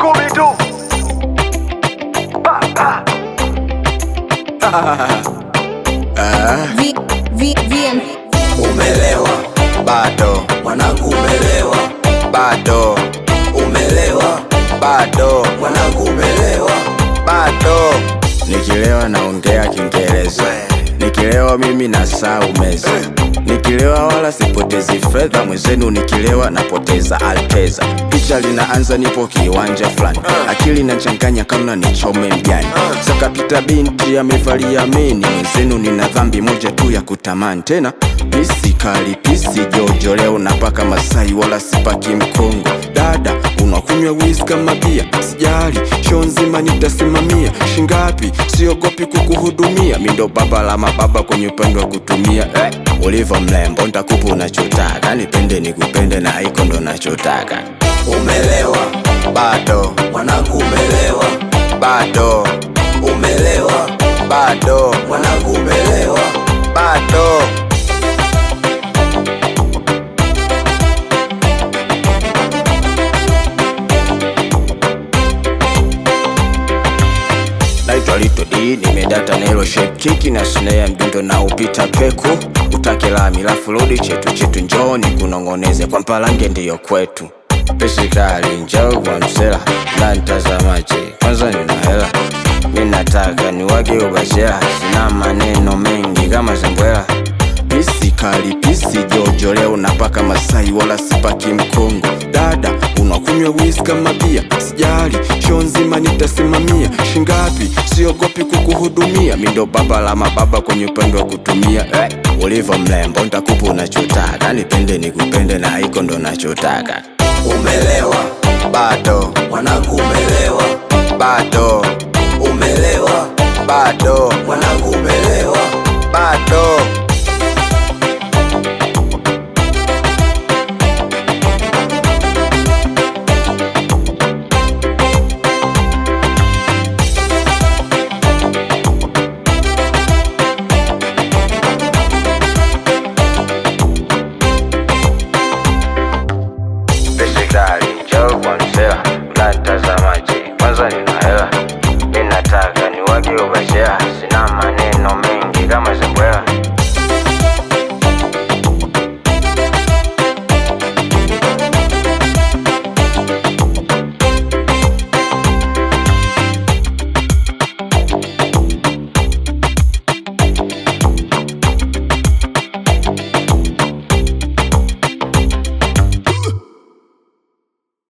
Scooby-Doo. Umelewa bado mwanangu, umelewa bado, umelewa bado mwanangu, umelewa bado. Nikilewa naongea Kiingereza, nikilewa mimi nasahau meza, nikilewa wala sipotezi fedha. Mwenzenu nikilewa napoteza alteza. Picha linaanza nipo kiwanja fulani, akili nachanganya kama nichome mjani. Sakapita binti amevalia mini, mwenzenu nina dhambi moja tu ya kutamani. Tena pisi kali pisi jojo, leo napaka Masai wala sipaki Mkongo. Dada unakunywa whisky kama bia, sijali show nzima nitasimamia. Shingapi siogopi kukuhudumia, mindo baba la mababa kwenye upande wa kutumia. Ulivo mlembo nitakupa unachotaka, nipende nikupende na iko ndo nachotaka. Umelewa bado mwanangu, umelewa bado, umelewa bado mwanangu, umelewa bado. Naitwa Little D, nimedata na hilo shape kiki na snare mdundo na upita peku. Utake lami lafu lodi chetu njoni kunongoneze kwa Mpalange ndiyo kwetu. Pesi kali njoo kwa msela na ntazamaji kwanza nina hela. Minataka niwage ubashela, sina maneno mengi kama zembwela. Pisi kali pisi jojo, leo napaka Masai wala sipaki Mkongo. Dada unakunywa whisky kama bia, sijali show nzima nitasimamia. Shingapi siogopi kukuhudumia, mindo baba la mababa kwenye upande wa kutumia. Ulivo mlembo nitakupa unachotaka, nipende nikupende na iko ndo nachotaka. Umelewa bado mwanangu, umelewa bado, umelewa bado mwanangu, umelewa bado. Dali njoo kwa msela na ntazamaji kwanza nina hela. Minataka niwage ubashela.